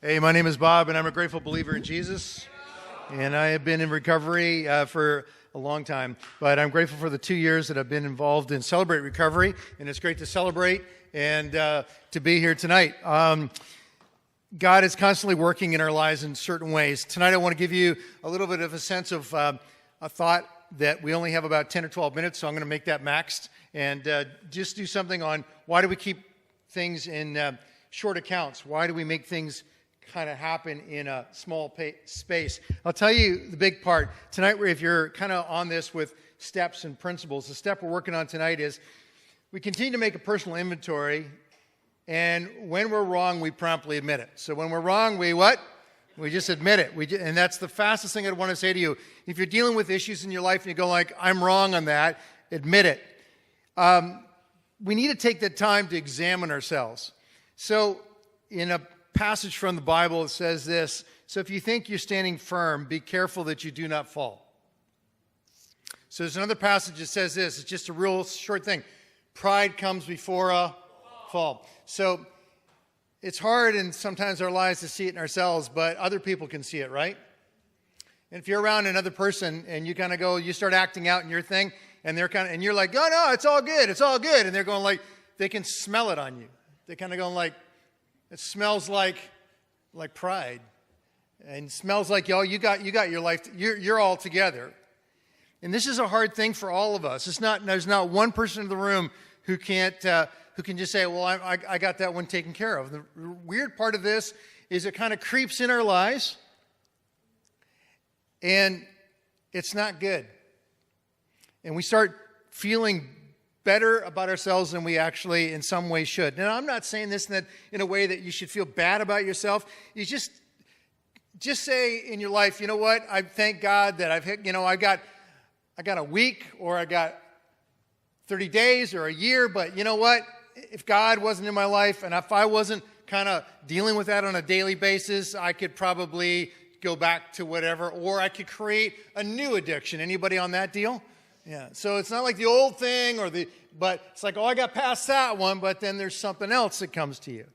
Hey, my name is Bob, and I'm a grateful believer in Jesus. And I have been in recovery for a long time. But I'm grateful for the 2 years that I've been involved in Celebrate Recovery. And it's great to celebrate and to be here tonight. God is constantly working in our lives in certain ways. Tonight I want to give you a little bit of a sense of a thought that we only have about 10 or 12 minutes, so I'm going to make that maxed. And just do something on why do we keep things in short accounts? Why do we make things kind of happen in a small space? I'll tell you the big part. Tonight, if you're kind of on this with steps and principles, the step we're working on tonight is we continue to make a personal inventory, and when we're wrong, we promptly admit it. So when we're wrong, we what? We just admit it. And that's the fastest thing I'd want to say to you. If you're dealing with issues in your life and you go like, I'm wrong on that, admit it. We need to take the time to examine ourselves. So in a passage from the Bible, it says this: so if you think you're standing firm, be careful that you do not fall. So there's another passage that says this. It's just a real short thing. Pride comes before a fall. So it's hard in sometimes our lives to see it in ourselves, but other people can see it, right? And if you're around another person and you kind of go, you start acting out in your thing, and and you're like, oh no, it's all good, and they're going like, they can smell it on you. They kind of going like, it smells like pride, and smells like, yo, you got your life. You're all together, and this is a hard thing for all of us. There's not one person in the room who can just say, well, I got that one taken care of. The weird part of this is it kind of creeps in our lives, and it's not good, and we start feeling better about ourselves than we actually in some way should. Now, I'm not saying this in a way that you should feel bad about yourself. You just say in your life, you know what? I thank God that I've hit, I got a week, or I got 30 days or a year, but you know what? If God wasn't in my life, and if I wasn't kind of dealing with that on a daily basis, I could probably go back to whatever, or I could create a new addiction. Anybody on that deal? Yeah, so it's not like the old thing but it's like, oh, I got past that one, but then there's something else that comes to you.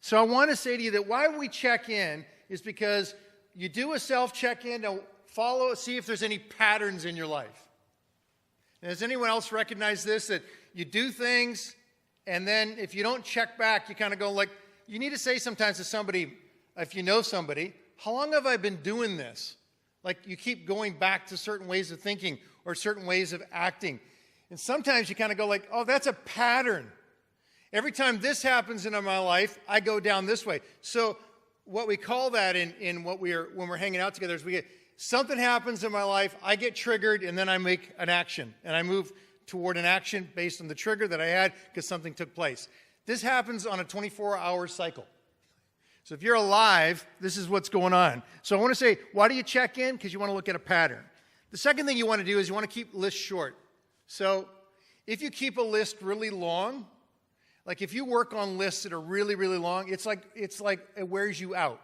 So I want to say to you that why we check in is because you do a self-check-in to see if there's any patterns in your life. And does anyone else recognize this, that you do things, and then if you don't check back, you kind of go like, you need to say sometimes to somebody, if you know somebody, how long have I been doing this? Like you keep going back to certain ways of thinking or certain ways of acting. And sometimes you kind of go like, oh, that's a pattern. Every time this happens in my life, I go down this way. So what we call that when we're hanging out together is something happens in my life, I get triggered, and then I make an action. And I move toward an action based on the trigger that I had because something took place. This happens on a 24-hour cycle. So if you're alive, this is what's going on. So I want to say, why do you check in? Because you want to look at a pattern. The second thing you want to do is you want to keep lists short. So if you keep a list really long, like if you work on lists that are really, really long, it's like it wears you out.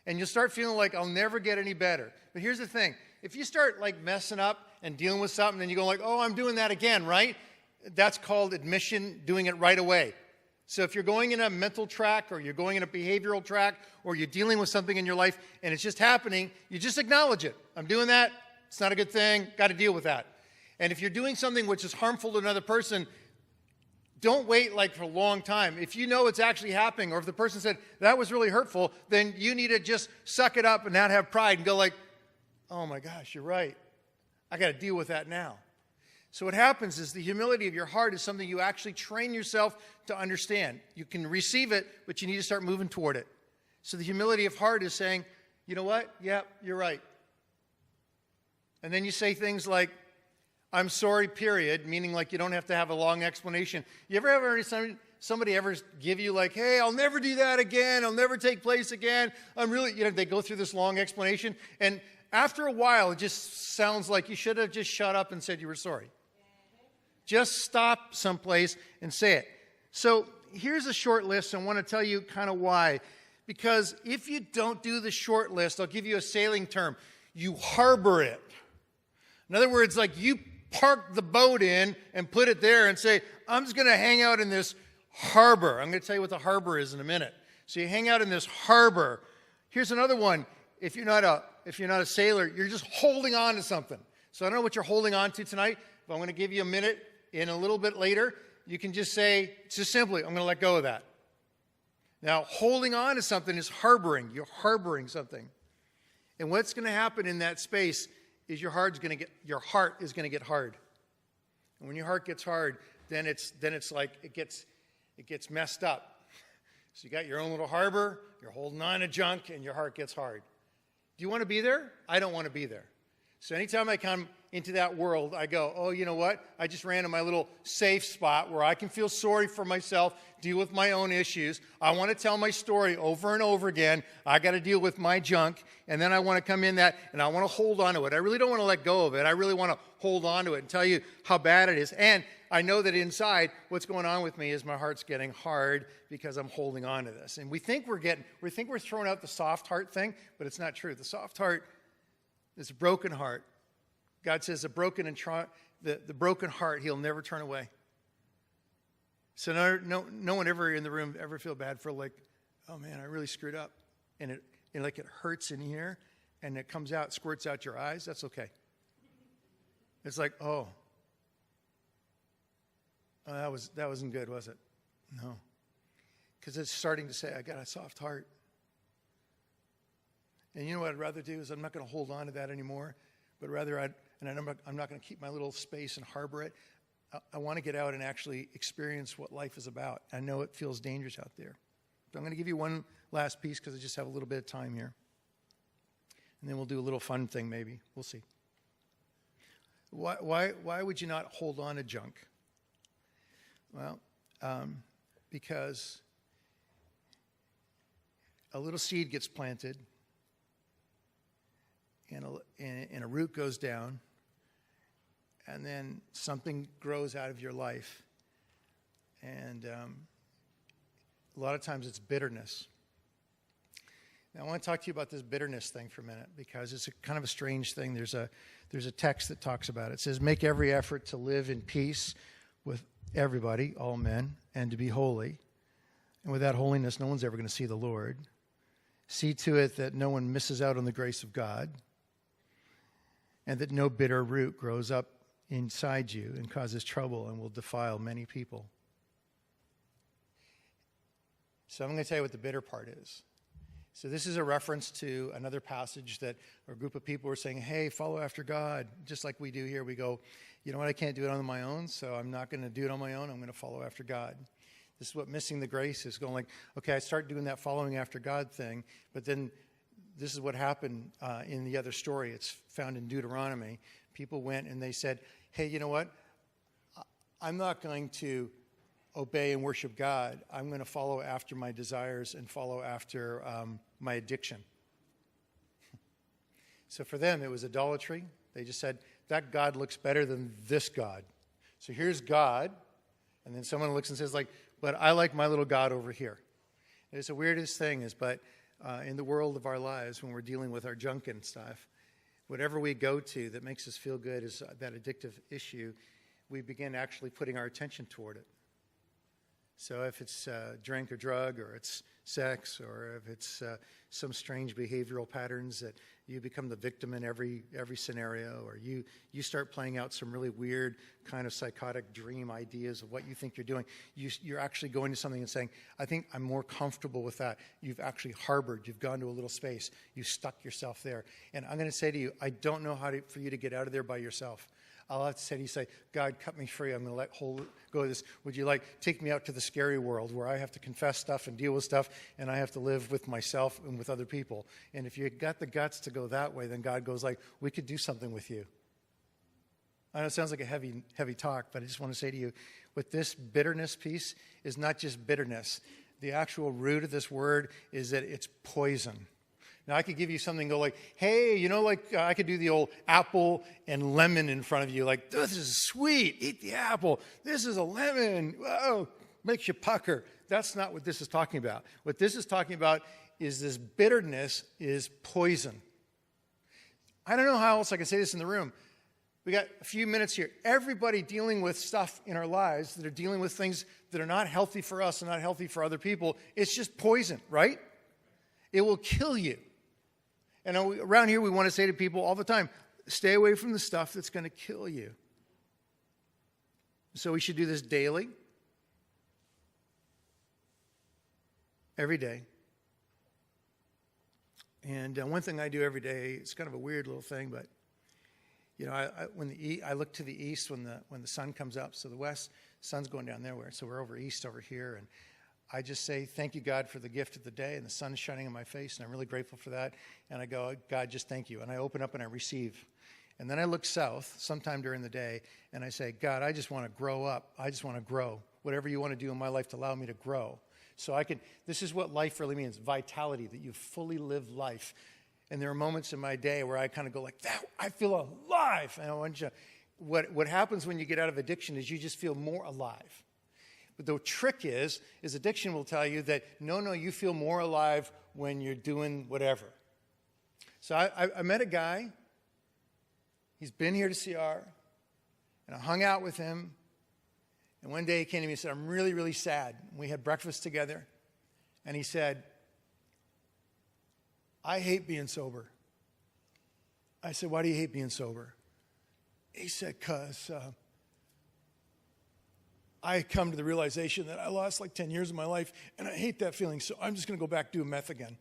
And you'll start feeling like I'll never get any better. But here's the thing. If you start like messing up and dealing with something, and you go like, oh, I'm doing that again, right? That's called admission, doing it right away. So if you're going in a mental track, or you're going in a behavioral track, or you're dealing with something in your life and it's just happening, you just acknowledge it. I'm doing that. It's not a good thing. Got to deal with that. And if you're doing something which is harmful to another person, don't wait like for a long time. If you know it's actually happening, or if the person said, that was really hurtful, then you need to just suck it up and not have pride and go like, oh my gosh, you're right. I got to deal with that now. So what happens is the humility of your heart is something you actually train yourself to understand. You can receive it, but you need to start moving toward it. So the humility of heart is saying, you know what? Yeah, you're right. And then you say things like, I'm sorry, period, meaning like you don't have to have a long explanation. You ever have somebody ever give you like, hey, I'll never do that again. I'll never take place again. They go through this long explanation. And after a while, it just sounds like you should have just shut up and said you were sorry. Just stop someplace and say it. So here's a short list. I want to tell you kind of why. Because if you don't do the short list, I'll give you a sailing term. You harbor it. In other words, like you park the boat in and put it there and say, I'm just going to hang out in this harbor. I'm going to tell you what the harbor is in a minute. So you hang out in this harbor. Here's another one. If you're not a sailor, you're just holding on to something. So I don't know what you're holding on to tonight, but I'm going to give you a minute. In a little bit later, you can just say, just simply, I'm going to let go of that. Now, holding on to something is harboring. You're harboring something. And what's going to happen in that space is your heart is going to get hard. And when your heart gets hard, then it's like it gets messed up. So you got your own little harbor, you're holding on to junk, and your heart gets hard. Do you want to be there? I don't want to be there. So anytime I come into that world, I go, oh, you know what? I just ran to my little safe spot where I can feel sorry for myself, deal with my own issues. I want to tell my story over and over again. I got to deal with my junk. And then I want to come in that, and I want to hold on to it. I really don't want to let go of it. I really want to hold on to it and tell you how bad it is. And I know that inside, what's going on with me is my heart's getting hard because I'm holding on to this. And we think we're throwing out the soft heart thing, but it's not true. The soft heart is a broken heart. God says the broken heart, he'll never turn away. So no one ever in the room ever feel bad for like, oh man, I really screwed up. And it hurts in here and it comes out, squirts out your eyes. That's okay. It's like, that wasn't good, was it? No. Because it's starting to say, I got a soft heart. And you know what I'd rather do is I'm not going to hold on to that anymore, but rather I'm not going to keep my little space and harbor it. I want to get out and actually experience what life is about. I know it feels dangerous out there. So I'm going to give you one last piece because I just have a little bit of time here. And then we'll do a little fun thing maybe. We'll see. Why would you not hold on to junk? Well, because a little seed gets planted and a root goes down, and then something grows out of your life. And a lot of times it's bitterness. Now, I want to talk to you about this bitterness thing for a minute because it's kind of a strange thing. There's a text that talks about it. It says, make every effort to live in peace with everybody, all men, and to be holy. And without holiness, no one's ever going to see the Lord. See to it that no one misses out on the grace of God, and that no bitter root grows up inside you and causes trouble and will defile many people. So I'm going to tell you what the bitter part is. So this is a reference to another passage that a group of people were saying, hey, follow after God. Just like we do here, we go, you know what, I can't do it on my own, so I'm not going to do it on my own. I'm going to follow after God. This is what missing the grace is, going like, okay, I start doing that following after God thing, but then this is what happened in the other story. It's found in Deuteronomy. People went and they said, hey, you know what? I'm not going to obey and worship God. I'm going to follow after my desires and follow after my addiction. So for them, it was idolatry. They just said, that God looks better than this God. So here's God. And then someone looks and says, like, but I like my little God over here. And it's the weirdest thing is, but in the world of our lives, when we're dealing with our junk and stuff, whatever we go to that makes us feel good is that addictive issue, we begin actually putting our attention toward it. So if it's drink or drug, or it's sex, or if it's some strange behavioral patterns that you become the victim in every scenario, or you start playing out some really weird kind of psychotic dream ideas of what you think you're doing, you're actually going to something and saying, I think I'm more comfortable with that. You've actually harbored. You've gone to a little space. You've stuck yourself there. And I'm going to say to you, I don't know for you to get out of there by yourself. I'll have to say to you, say, God, cut me free. I'm going to let go of this. Would you take me out to the scary world where I have to confess stuff and deal with stuff, and I have to live with myself and with other people? And if you got the guts to go that way, then God goes like, we could do something with you. I know it sounds like a heavy talk, but I just want to say to you, with this bitterness piece is not just bitterness. The actual root of this word is that it's poison. Now, I could give you something, go like, hey, I could do the old apple and lemon in front of you. Like, this is sweet. Eat the apple. This is a lemon. Whoa, makes you pucker. That's not what this is talking about. What this is talking about is this bitterness is poison. I don't know how else I can say this in the room. We got a few minutes here. Everybody dealing with stuff in our lives that are dealing with things that are not healthy for us and not healthy for other people. It's just poison, right? It will kill you. And around here we want to say to people all the time, stay away from the stuff that's going to kill you. So we should do this daily, every day. And one thing I do every day, it's kind of a weird little thing, but you know, I look to the east when the sun comes up. So the west, sun's going down there, so we're over east over here, and I just say, thank you, God, for the gift of the day, and the sun is shining in my face, and I'm really grateful for that. And I go, God, just thank you. And I open up and I receive. And then I look south sometime during the day, and I say, God, I just want to grow up. I just want to grow. Whatever you want to do in my life to allow me to grow. So this is what life really means, vitality, that you fully live life. And there are moments in my day where I kind of go like that. I feel alive. And I want you, what happens when you get out of addiction is you just feel more alive. But the trick is addiction will tell you that, no, you feel more alive when you're doing whatever. So I met a guy. He's been here to CR. And I hung out with him. And one day he came to me and said, I'm really, really sad. And we had breakfast together. And he said, I hate being sober. I said, why do you hate being sober? He said, because I come to the realization that I lost like 10 years of my life, and I hate that feeling, so I'm just going to go back doing meth again.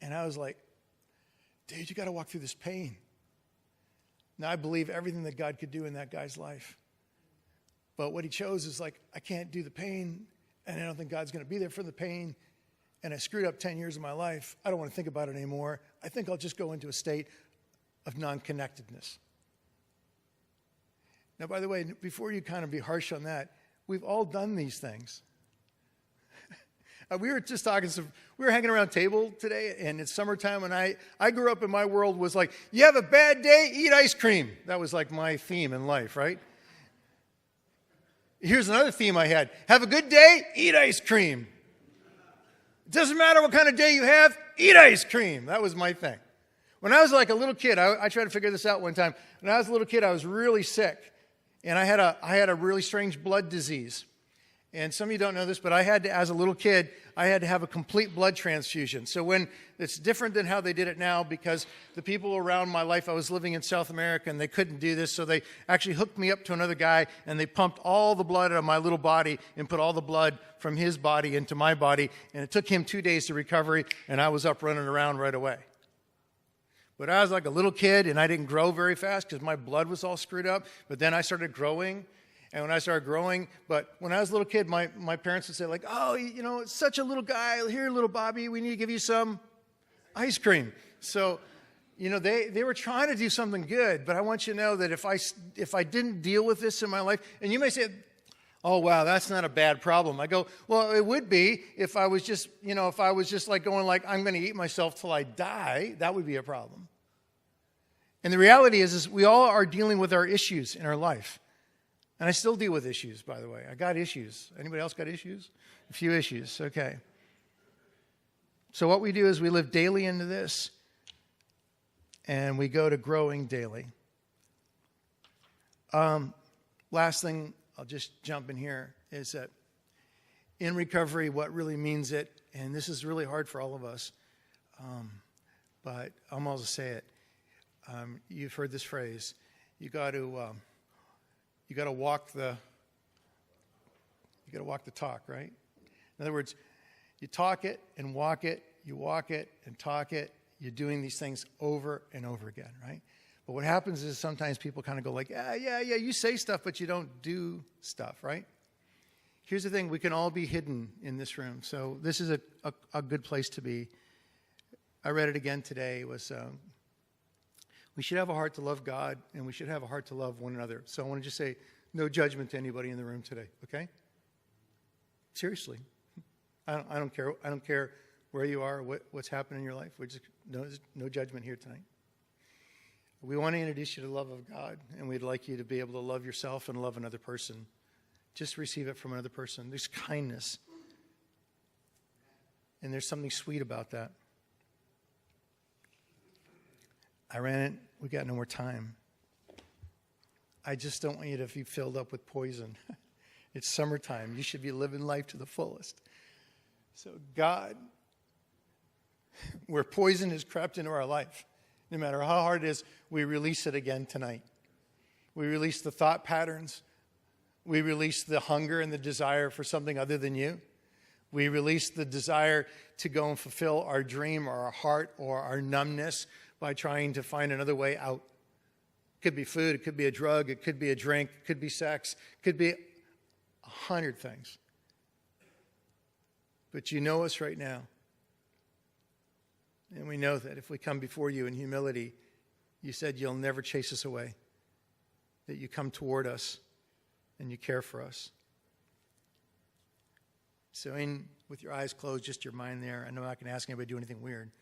And I was like, dude, you got to walk through this pain. Now, I believe everything that God could do in that guy's life. But what he chose is like, I can't do the pain, and I don't think God's going to be there for the pain. And I screwed up 10 years of my life. I don't want to think about it anymore. I think I'll just go into a state of non-connectedness. Now, by the way, before you kind of be harsh on that, we've all done these things. We were just talking, we were hanging around a table today, and it's summertime, and I grew up in my world was like, you have a bad day, eat ice cream. That was like my theme in life, right? Here's another theme I had. Have a good day, eat ice cream. It doesn't matter what kind of day you have, eat ice cream. That was my thing. When I was like a little kid, I tried to figure this out one time. When I was a little kid, I was really sick. And I had a really strange blood disease. And some of you don't know this, but as a little kid, I had to have a complete blood transfusion. So when it's different than how they did it now, because the people around my life, I was living in South America, and they couldn't do this, so they actually hooked me up to another guy, and they pumped all the blood out of my little body and put all the blood from his body into my body. And it took him 2 days to recovery, and I was up running around right away. But I was like a little kid, and I didn't grow very fast because my blood was all screwed up. But then I started growing. And when I started growing, but when I was a little kid, my parents would say like, oh, you know, it's such a little guy. Here, little Bobby, we need to give you some ice cream. So, you know, they were trying to do something good. But I want you to know that if I didn't deal with this in my life, and you may say, oh, wow, that's not a bad problem. I go, well, it would be if I was just like going like, I'm going to eat myself till I die. That would be a problem. And the reality is we all are dealing with our issues in our life. And I still deal with issues, by the way. I got issues. Anybody else got issues? A few issues. Okay. So what we do is we live daily into this, and we go to growing daily. Last thing, I'll just jump in here, is that in recovery, what really means it, and this is really hard for all of us, but I'm going to say it. You've heard this phrase. You got to walk the talk, right? In other words, you talk it and walk it, you walk it and talk it. You're doing these things over and over again, right? But what happens is sometimes people kind of go like, yeah, you say stuff, but you don't do stuff, right? Here's the thing, we can all be hidden in this room. So this is a good place to be. I read it again today. It was we should have a heart to love God, and we should have a heart to love one another. So I want to just say, no judgment to anybody in the room today, okay? Seriously. I don't care. I don't care where you are, what's happening in your life. We're just no judgment here tonight. We want to introduce you to the love of God, and we'd like you to be able to love yourself and love another person. Just receive it from another person. There's kindness, and there's something sweet about that. I ran it. We got no more time. I just don't want you to be filled up with poison. It's summertime. You should be living life to the fullest. So God, where poison has crept into our life, no matter how hard it is, we release it again tonight. We release the thought patterns. We release the hunger and the desire for something other than you. We release the desire to go and fulfill our dream or our heart or our numbness by trying to find another way out. It could be food, it could be a drug, it could be a drink, it could be sex, it could be 100 things. But you know us right now. And we know that if we come before you in humility, you said you'll never chase us away, that you come toward us and you care for us. So with your eyes closed, just your mind there. I know I'm not going to ask anybody to do anything weird.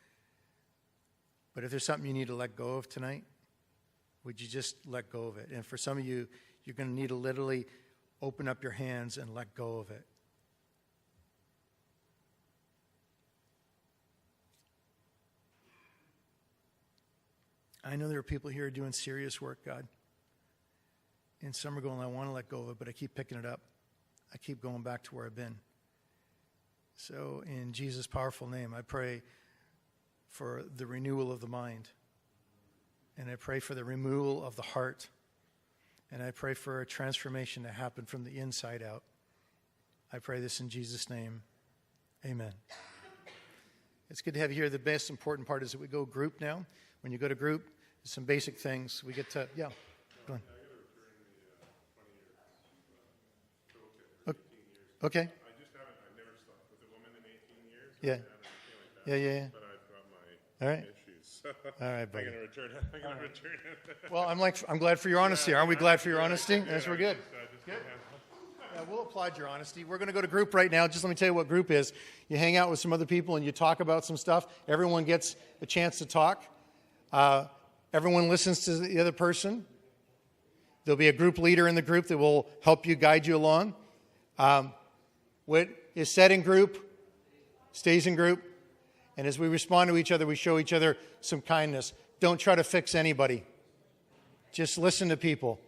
But if there's something you need to let go of tonight, would you just let go of it? And for some of you, you're going to need to literally open up your hands and let go of it. I know there are people here doing serious work, God. And some are going, I want to let go of it, but I keep picking it up. I keep going back to where I've been. So in Jesus' powerful name, I pray for the renewal of the mind. And I pray for the renewal of the heart. And I pray for a transformation to happen from the inside out. I pray this in Jesus' name. Amen. It's good to have you here. The best important part is that we go group now. When you go to group, there's some basic things. We get to, go on. Okay. I just haven't, I've never slept with a woman in 18 years. Yeah. Yeah. But I've got my All right. issues. All right, buddy. I'm going to return it. Well, I'm glad for your honesty. Aren't we glad for your honesty? Yes, we're good. Good. Yeah, we'll applaud your honesty. We're going to go to group right now. Just let me tell you what group is. You hang out with some other people and you talk about some stuff. Everyone gets a chance to talk. Everyone listens to the other person. There'll be a group leader in the group that will help you, guide you along. What is said in group stays in group. And as we respond to each other, we show each other some kindness. Don't try to fix anybody. Just listen to people.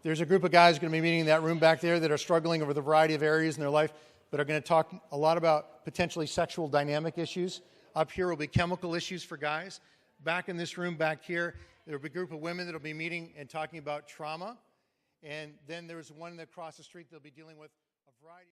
There's a group of guys going to be meeting in that room back there that are struggling over the variety of areas in their life, but are going to talk a lot about potentially sexual dynamic issues. Up here will be chemical issues for guys. Back in this room back here, there will be a group of women that will be meeting and talking about trauma. And then there's one across the street that will be dealing with a variety